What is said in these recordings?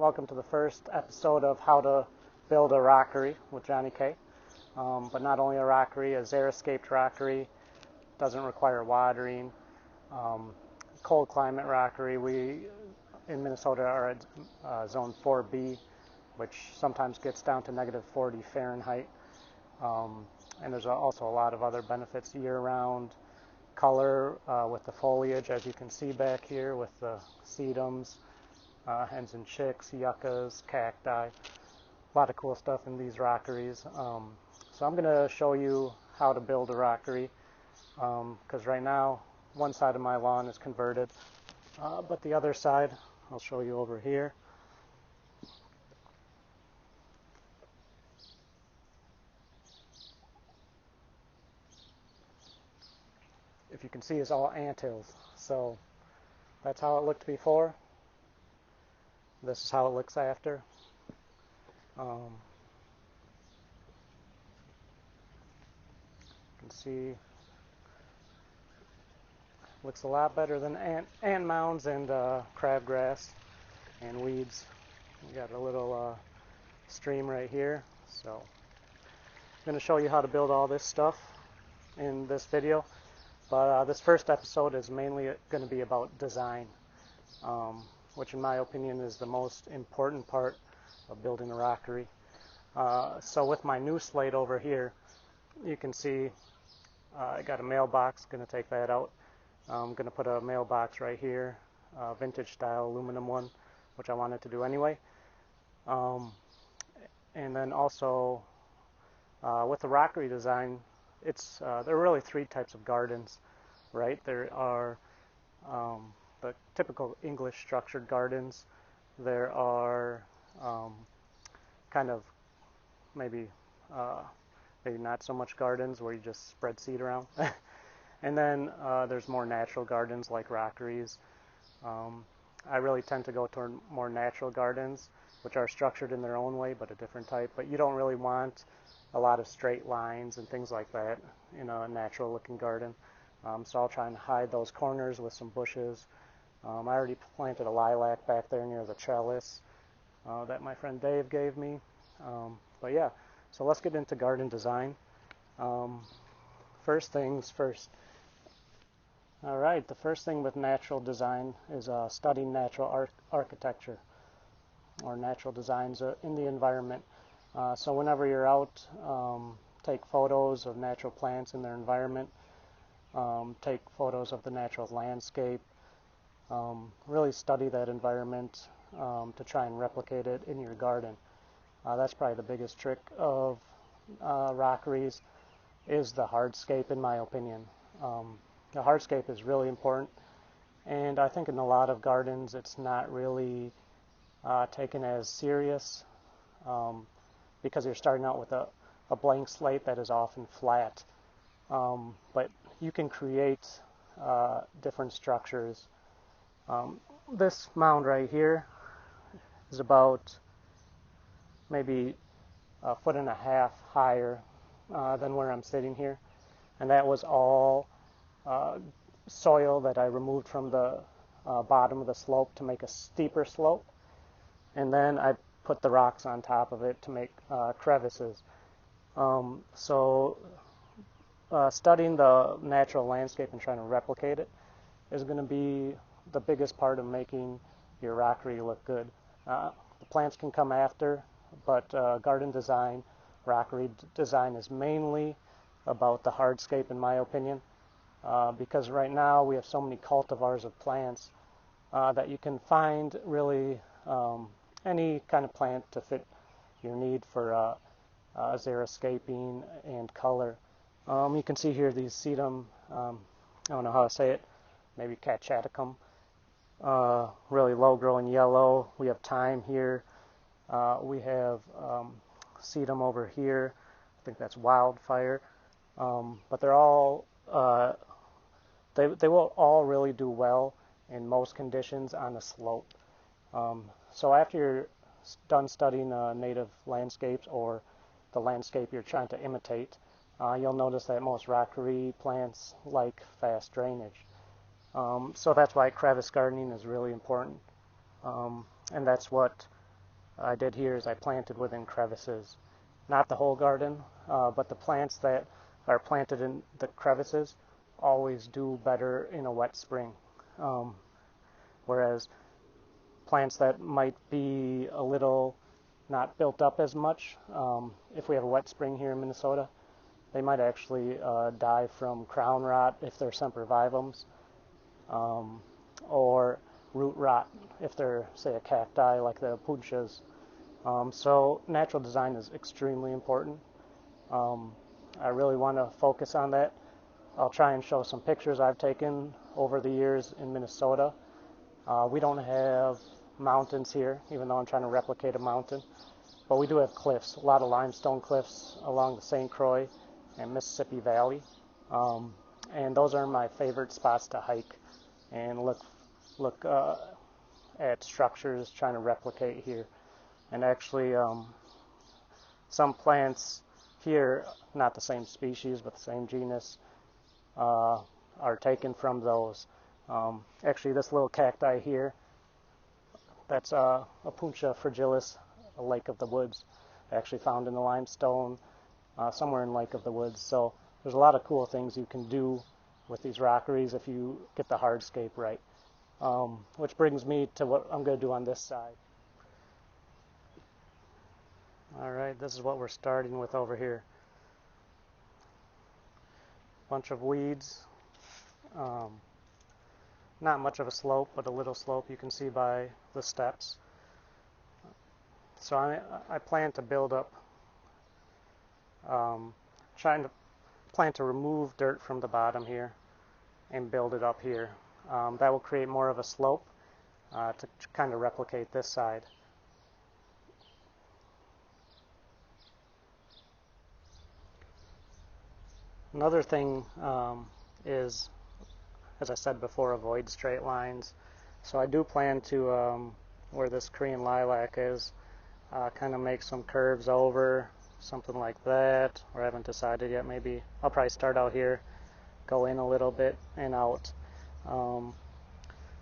Welcome to the first episode of how to build a rockery with Johnny K. But not only a rockery, a xeriscaped rockery, doesn't require watering. Cold climate rockery. We in Minnesota are at zone 4B, which sometimes gets down to negative 40 Fahrenheit. And there's also a lot of other benefits year-round. Color with the foliage, as you can see back here with the sedums, hens and chicks, yuccas, cacti. A lot of cool stuff in these rockeries. So I'm going to show you how to build a rockery, because right now one side of my lawn is converted, but the other side I'll show you over here. If you can see, it's all anthills. So that's how it looked before. This is how it looks after. You can see looks a lot better than ant mounds and crabgrass and weeds. We got a little stream right here. So I'm going to show you how to build all this stuff in this video. But this first episode is mainly going to be about design, which in my opinion is the most important part of building a rockery. So with my new slate over here, you can see I got a mailbox, going to take that out. I'm going to put a mailbox right here, vintage style aluminum one, which I wanted to do anyway. And then also with the rockery design, there are really three types of gardens, right? There are the typical English structured gardens. There are kind of maybe not so much gardens where you just spread seed around. And then there's more natural gardens like rockeries. I really tend to go toward more natural gardens, which are structured in their own way, but a different type. But you don't really want a lot of straight lines and things like that in a natural looking garden. So I'll try and hide those corners with some bushes. I already planted a lilac back there near the trellis that my friend Dave gave me. But yeah, so let's get into garden design. First things first. All right, the first thing with natural design is studying natural architecture or natural designs in the environment. So whenever you're out, take photos of natural plants in their environment, take photos of the natural landscape, really study that environment to try and replicate it in your garden. That's probably the biggest trick of rockeries is the hardscape, in my opinion. The hardscape is really important, and I think in a lot of gardens it's not really taken as serious. Because you're starting out with a blank slate that is often flat. But you can create different structures. This mound right here is about maybe 1.5 feet higher than where I'm sitting here. And that was all soil that I removed from the bottom of the slope to make a steeper slope. And then I put the rocks on top of it to make crevices. So studying the natural landscape and trying to replicate it is going to be the biggest part of making your rockery look good. The plants can come after, but garden design, rockery design is mainly about the hardscape, in my opinion, because right now we have so many cultivars of plants that you can find really any kind of plant to fit your need for xeriscaping and color. You can see here these sedum, I don't know how to say it, maybe catchaticum, really low growing yellow. We have thyme here. We have sedum over here. I think that's wildfire. But they're all, they will all really do well in most conditions on a slope. So after you're done studying native landscapes or the landscape you're trying to imitate, you'll notice that most rockery plants like fast drainage. So that's why crevice gardening is really important. And that's what I did here is I planted within crevices. Not the whole garden, but the plants that are planted in the crevices always do better in a wet spring. Whereas plants that might be a little not built up as much, if we have a wet spring here in Minnesota, they might actually die from crown rot if they're sempervivums, or root rot if they're, say, a cacti like the punchas. So natural design is extremely important. I really want to focus on that. I'll try and show some pictures I've taken over the years in Minnesota. We don't have mountains here, even though I'm trying to replicate a mountain. But we do have cliffs, a lot of limestone cliffs along the St. Croix and Mississippi Valley. And those are my favorite spots to hike and look at structures trying to replicate here. And actually, some plants here, not the same species, but the same genus, are taken from those. Actually, this little cacti here, that's a Puncha fragilis, a lake of the woods, actually found in the limestone somewhere in Lake of the Woods. So there's a lot of cool things you can do with these rockeries if you get the hardscape right. Which brings me to what I'm going to do on this side. Alright, this is what we're starting with over here. Bunch of weeds. Not much of a slope, but a little slope you can see by the steps. So I plan to build up, trying to plan to remove dirt from the bottom here and build it up here. That will create more of a slope to kind of replicate this side. Another thing is, as I said before, avoid straight lines. So I do plan to, where this Korean lilac is, kind of make some curves over, something like that, or I haven't decided yet. Maybe I'll probably start out here, go in a little bit and out.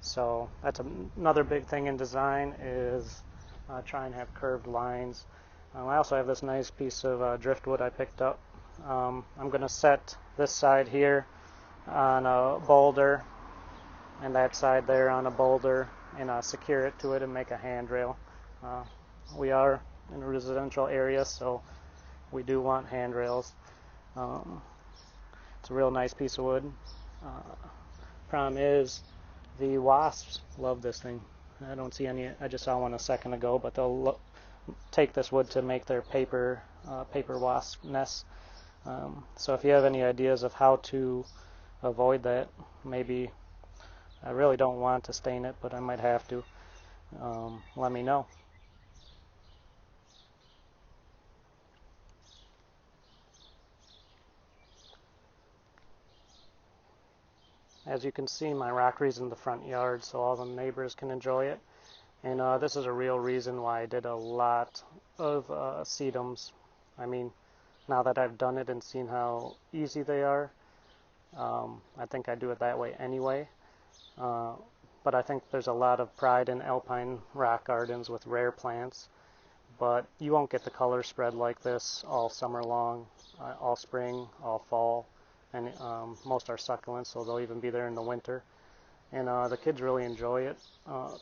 So that's another big thing in design is try and have curved lines. I also have this nice piece of driftwood I picked up. I'm going to set this side here on a boulder and that side there on a boulder and secure it to it and make a handrail. We are in a residential area, so we do want handrails. It's a real nice piece of wood. Problem is, the wasps love this thing. I don't see any. I just saw one a second ago, but they'll take this wood to make their paper wasp nests. So if you have any ideas of how to avoid that, maybe I really don't want to stain it, but I might have to. Let me know. As you can see, my rockery's in the front yard, so all the neighbors can enjoy it. And this is a real reason why I did a lot of sedums. I mean, now that I've done it and seen how easy they are, I think I do it that way anyway. But I think there's a lot of pride in alpine rock gardens with rare plants. But you won't get the color spread like this all summer long, all spring, all fall. And most are succulents, so they'll even be there in the winter. And the kids really enjoy it.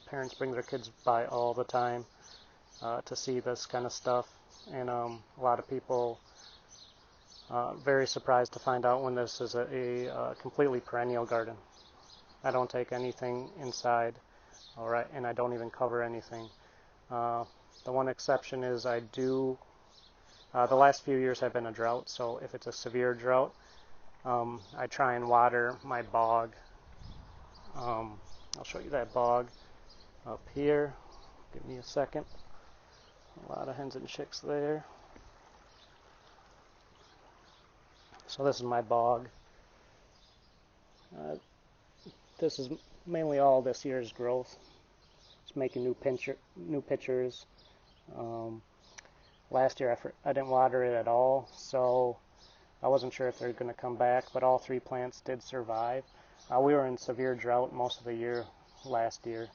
Parents bring their kids by all the time to see this kind of stuff. And a lot of people very surprised to find out when this is a completely perennial garden. I don't take anything inside, all right, and I don't even cover anything. The one exception is I do, the last few years have been a drought, so if it's a severe drought, I try and water my bog. I'll show you that bog up here. Give me a second. A lot of hens and chicks there. So this is my bog. This is mainly all this year's growth. It's making new pitchers. Last year I didn't water it at all, so I wasn't sure if they're going to come back, but all three plants did survive. We were in severe drought most of the year last year.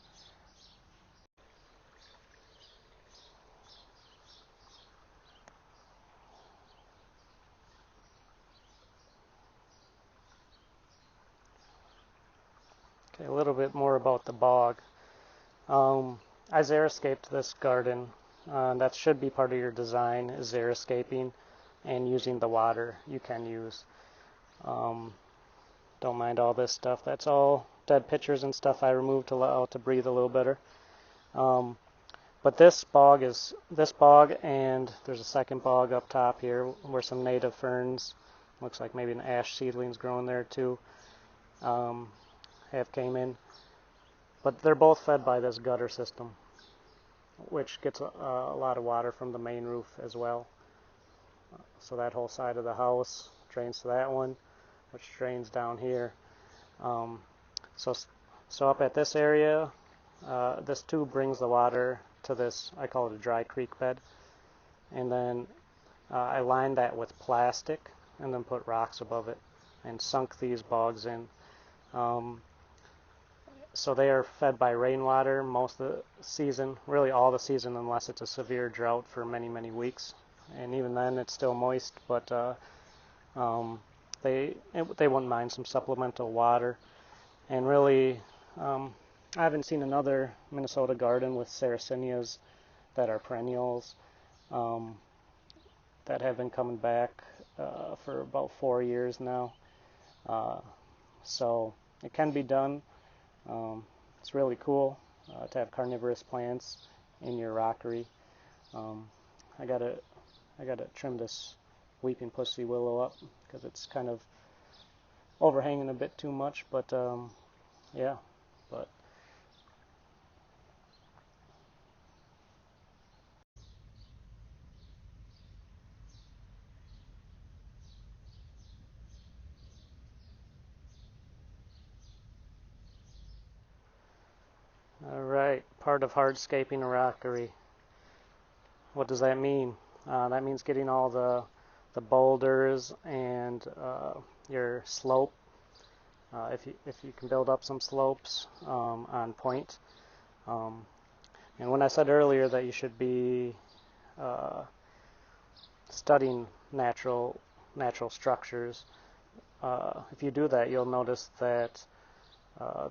Okay, a little bit more about the bog. I xeriscaped this garden. That should be part of your design, is xeriscaping and using the water you can use. Don't mind all this stuff. That's all dead pictures and stuff I removed to allow it to breathe a little better. But this bog, and there's a second bog up top here where some native ferns, looks like maybe an ash seedling's growing there too, have came in. But they're both fed by this gutter system, which gets a lot of water from the main roof as well. So that whole side of the house drains to that one, which drains down here. So up at this area, this tube brings the water to this, I call it a dry creek bed. And then I lined that with plastic and then put rocks above it and sunk these bogs in. So they are fed by rainwater most of the season, really all the season, unless it's a severe drought for many, many weeks. And even then it's still moist, but they wouldn't mind some supplemental water. And really, I haven't seen another Minnesota garden with sarracenias that are perennials that have been coming back for about 4 years now. So it can be done. It's really cool to have carnivorous plants in your rockery. I gotta trim this weeping pussy willow up because it's kind of overhanging a bit too much, but yeah, but all right, part of hardscaping a rockery. What does that mean? That means getting all the boulders and your slope. If you can build up some slopes on point. And when I said earlier that you should be studying natural structures, if you do that, you'll notice that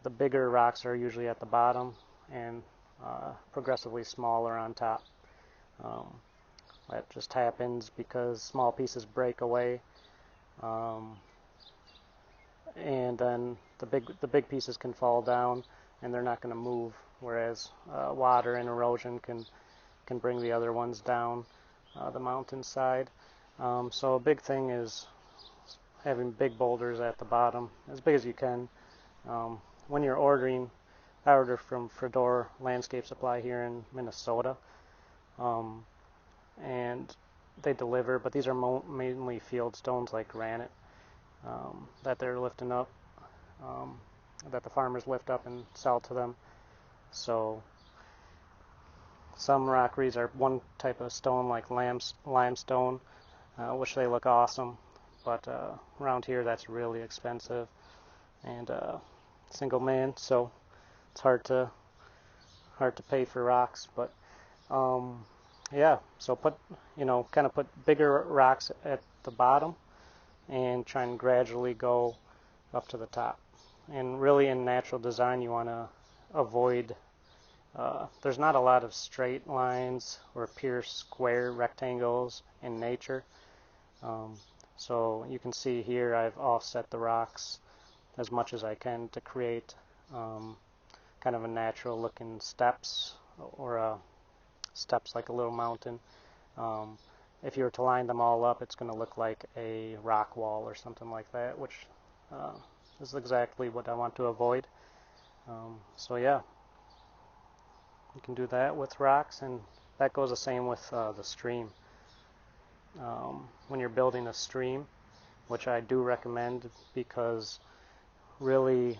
the bigger rocks are usually at the bottom and progressively smaller on top. That just happens because small pieces break away, and then the big pieces can fall down and they're not going to move, whereas water and erosion can bring the other ones down the mountainside. So a big thing is having big boulders at the bottom, as big as you can. When you're ordering, I order from Fredor Landscape Supply here in Minnesota, and they deliver, but these are mainly field stones like granite that they're lifting up, that the farmers lift up and sell to them. So some rockeries are one type of stone like limestone, which they look awesome, but around here that's really expensive and single man, so it's hard to pay for rocks. But yeah, so kind of put bigger rocks at the bottom and try and gradually go up to the top. And really in natural design you want to avoid, there's not a lot of straight lines or pure square rectangles in nature. So you can see here I've offset the rocks as much as I can to create kind of a natural looking steps, or steps like a little mountain. If you were to line them all up, it's going to look like a rock wall or something like that, which is exactly what I want to avoid. So yeah, you can do that with rocks, and that goes the same with the stream. When you're building a stream, which I do recommend because really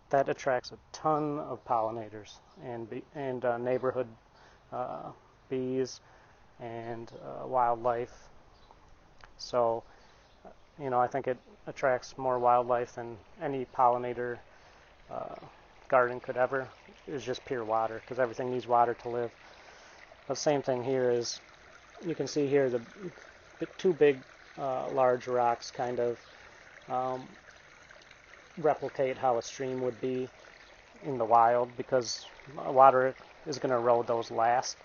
that attracts a ton of pollinators and neighborhood bees and wildlife. So I think it attracts more wildlife than any pollinator garden could ever. Is just pure water, because everything needs water to live. The same thing here is, you can see here the two big large rocks kind of replicate how a stream would be in the wild, because water is going to erode those last.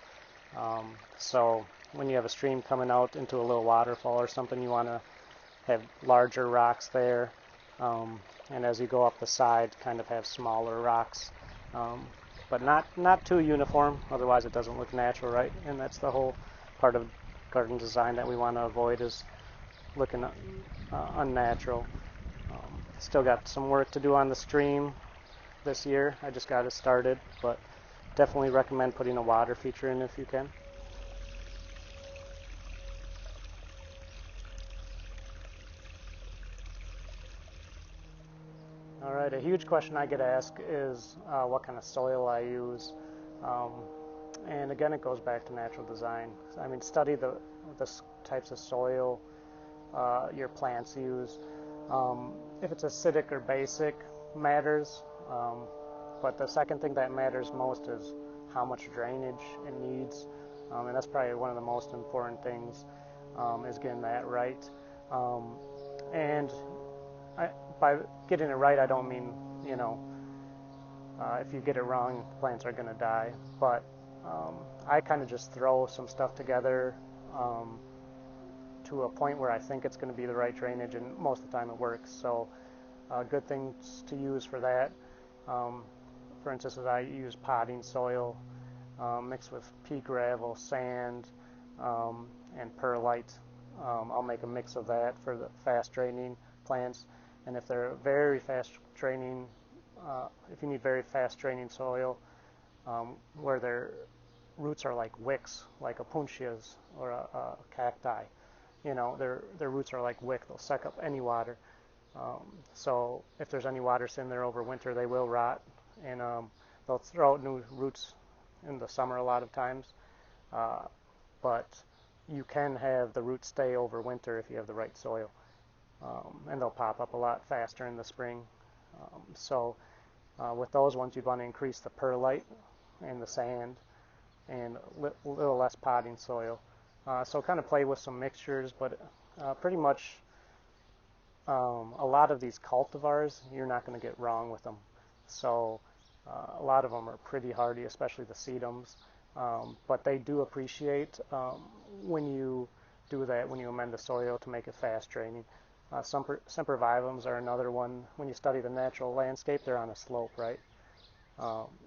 So when you have a stream coming out into a little waterfall or something, you want to have larger rocks there, and as you go up the side, kind of have smaller rocks, but not too uniform, otherwise it doesn't look natural, right? And that's the whole part of garden design that we want to avoid, is looking unnatural. Still got some work to do on the stream this year. I just got it started, but definitely recommend putting a water feature in if you can. Alright, a huge question I get asked is what kind of soil I use. And again, it goes back to natural design. I mean, study the types of soil your plants use. If it's acidic or basic matters, but the second thing that matters most is how much drainage it needs, and that's probably one of the most important things, is getting that right. And by getting it right, I don't mean, if you get it wrong, plants are going to die, but I kind of just throw some stuff together to a point where I think it's going to be the right drainage, and most of the time it works. So good things to use for that, for instance, is I use potting soil mixed with pea gravel, sand, and perlite. I'll make a mix of that for the fast draining plants, and if they're very fast draining, if you need very fast draining soil, where their roots are like wicks, like opuntias or a cacti, their roots are like wick. They'll suck up any water. So if there's any water sitting there over winter, they will rot, and they'll throw out new roots in the summer a lot of times. But you can have the roots stay over winter if you have the right soil, and they'll pop up a lot faster in the spring. So with those ones, you'd want to increase the perlite and the sand, and a little less potting soil. So kind of play with some mixtures, but pretty much a lot of these cultivars, you're not going to get wrong with them. So a lot of them are pretty hardy, especially the sedums, but they do appreciate when you do that, when you amend the soil to make it fast draining. Sempervivums are another one. When you study the natural landscape, they're on a slope, right?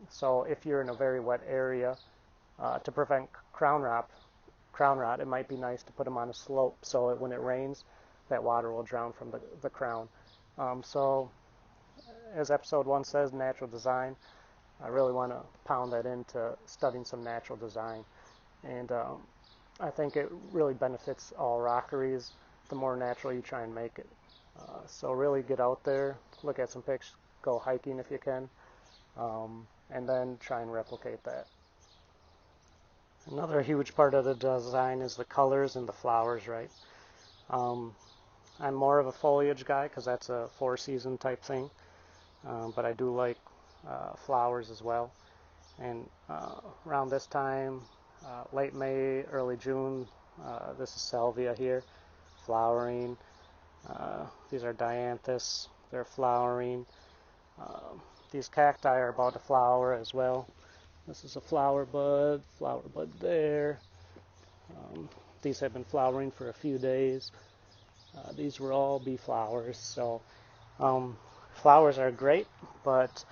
So if you're in a very wet area, to prevent crown rot, it might be nice to put them on a slope, so that when it rains, that water will drown from the crown. So as episode 1 says, natural design, I really want to pound that into studying some natural design. And I think it really benefits all rockeries the more natural you try and make it. So really get out there, look at some pics, go hiking if you can, and then try and replicate that. Another huge part of the design is the colors and the flowers, right? I'm more of a foliage guy because that's a 4-season type thing, but I do like flowers as well. And around this time, late May, early June, this is salvia here, flowering. These are dianthus, they're flowering. These cacti are about to flower as well. This is a flower bud there. These have been flowering for a few days. These will all be flowers. So flowers are great, but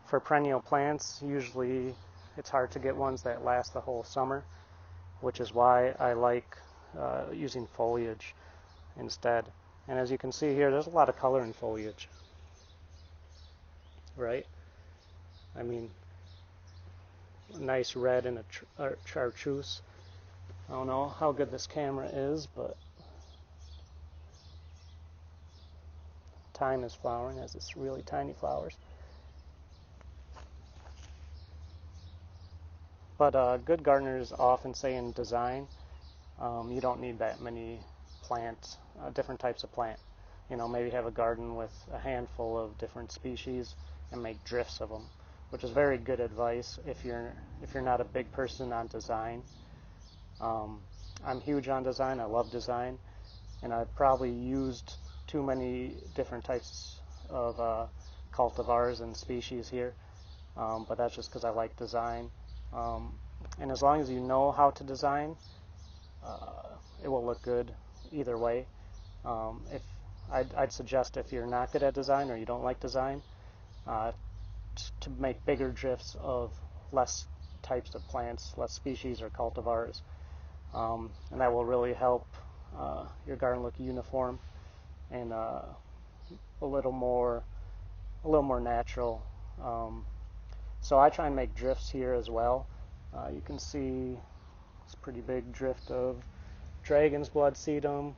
for perennial plants, usually it's hard to get ones that last the whole summer, which is why I like using foliage instead. And as you can see here, there's a lot of color in foliage, right? I mean, a nice red and a chartreuse. I don't know how good this camera is, but thyme is flowering, has its really tiny flowers. But good gardeners often say in design, you don't need that many plants, different types of plant. Maybe have a garden with a handful of different species and make drifts of them, which is very good advice if you're not a big person on design. I'm huge on design. I love design, and I've probably used too many different types of cultivars and species here, but that's just because I like design. And as long as you know how to design, it will look good either way. If I'd suggest if you're not good at design or you don't like design, to make bigger drifts of less types of plants, less species or cultivars, and that will really help your garden look uniform and a little more natural. So I try and make drifts here as well. You can see it's a pretty big drift of dragon's blood sedum,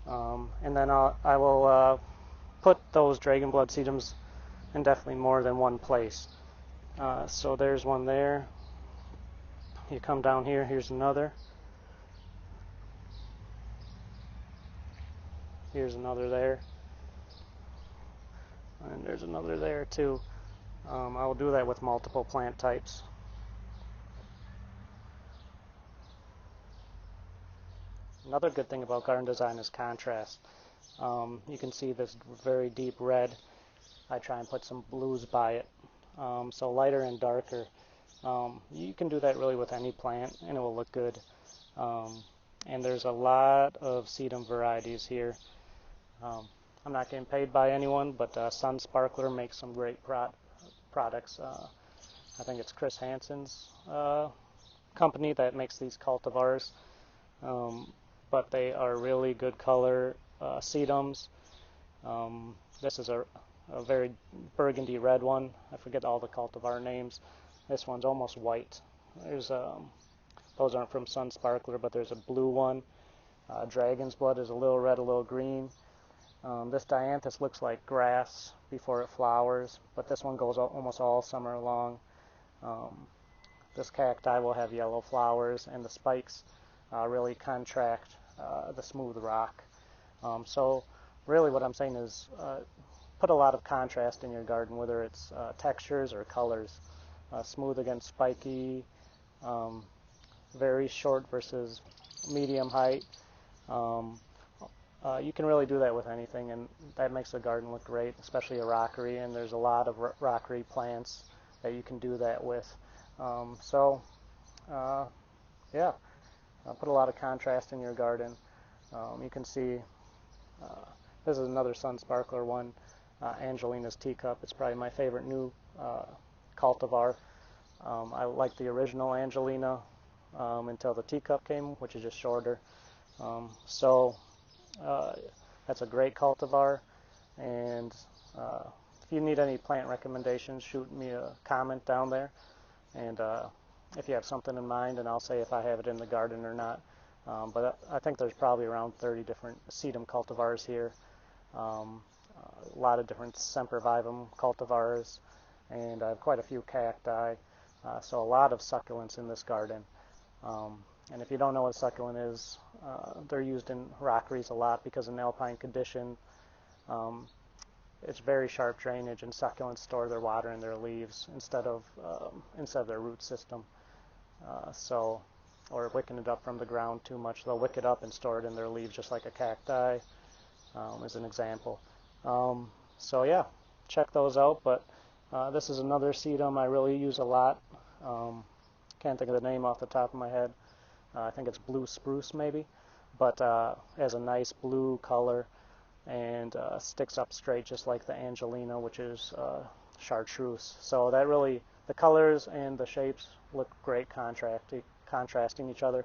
and then I will put those dragon blood sedums in definitely more than one place. So there's one there. You come down here, here's another. Here's another there. And there's another there too. I will do that with multiple plant types. Another good thing about garden design is contrast. You can see this very deep red. I try and put some blues by it. So lighter and darker. You can do that really with any plant and it will look good. And there's a lot of sedum varieties here. I'm not getting paid by anyone, but Sun Sparkler makes some great products. I think it's Chris Hansen's company that makes these cultivars. But they are really good color sedums. This is a very burgundy red one. I forget all the cultivar names. This one's almost white. There's those aren't from Sun Sparkler, but there's a blue one. Dragon's Blood is a little red, a little green. This dianthus looks like grass before it flowers, but this one goes almost all summer long. This cacti will have yellow flowers, and the spikes really contract the smooth rock. So really what I'm saying is put a lot of contrast in your garden, whether it's textures or colors. Smooth against spiky, very short versus medium height. You can really do that with anything, and that makes a garden look great, especially a rockery, and there's a lot of rockery plants that you can do that with. Yeah, put a lot of contrast in your garden. You can see this is another Sun Sparkler one, Angelina's Teacup. It's probably my favorite new cultivar. I like the original Angelina until the teacup came, which is just shorter. That's a great cultivar, and if you need any plant recommendations, shoot me a comment down there, and if you have something in mind, and I'll say if I have it in the garden or not. But I think there's probably around 30 different sedum cultivars here, a lot of different sempervivum cultivars, and I have quite a few cacti, so a lot of succulents in this garden. And if you don't know what a succulent is, they're used in rockeries a lot because in alpine condition, it's very sharp drainage, and succulents store their water in their leaves instead of their root system. Or wicking it up from the ground too much, they'll wick it up and store it in their leaves, just like a cacti, as an example. So yeah, check those out. But this is another sedum I really use a lot. Can't think of the name off the top of my head. I think it's blue spruce maybe, but has a nice blue color and sticks up straight just like the Angelina, which is chartreuse. So that really, the colors and the shapes look great contrasting each other.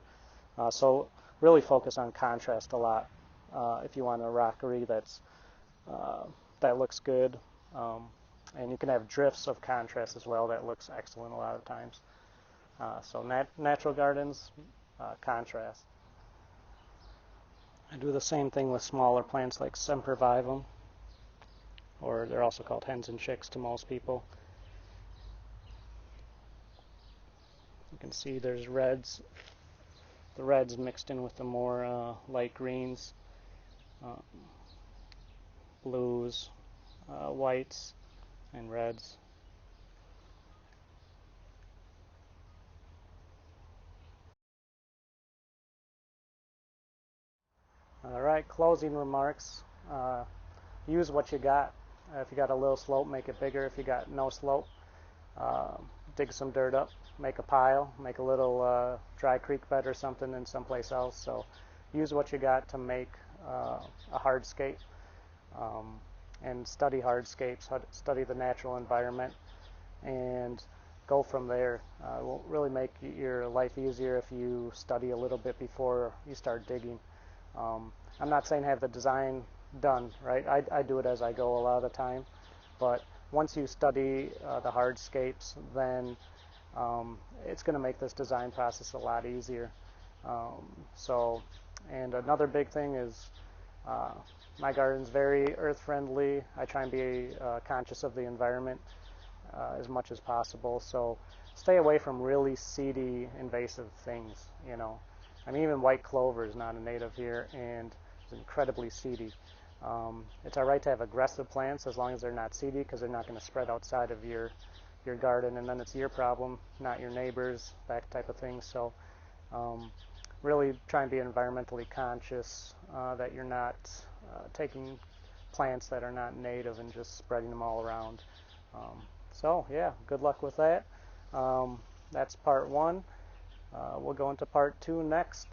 So really focus on contrast a lot if you want a rockery that looks good. And you can have drifts of contrast as well that looks excellent a lot of times. So natural gardens, contrast. I do the same thing with smaller plants like sempervivum, or they're also called hens and chicks to most people. You can see there's reds, the reds mixed in with the more light greens, blues, whites, and reds. All right, closing remarks. Use what you got. If you got a little slope, make it bigger. If you got no slope, dig some dirt up, make a pile, make a little dry creek bed or something in someplace else. So use what you got to make a hardscape, and study hardscapes, study the natural environment, and go from there. It will really make your life easier if you study a little bit before you start digging. I'm not saying have the design done, right? I do it as I go a lot of the time, but once you study the hardscapes, then it's going to make this design process a lot easier. And another big thing is my garden's very earth friendly. I try and be conscious of the environment as much as possible. So stay away from really seedy, invasive things. You know, I mean, even white clover is not a native here, and it's incredibly seedy. It's all right to have aggressive plants as long as they're not seedy, because they're not going to spread outside of your garden, and then it's your problem, not your neighbor's, that type of thing. So really try and be environmentally conscious, that you're not taking plants that are not native and just spreading them all around. So yeah, good luck with that. That's part one. We'll go into part two next.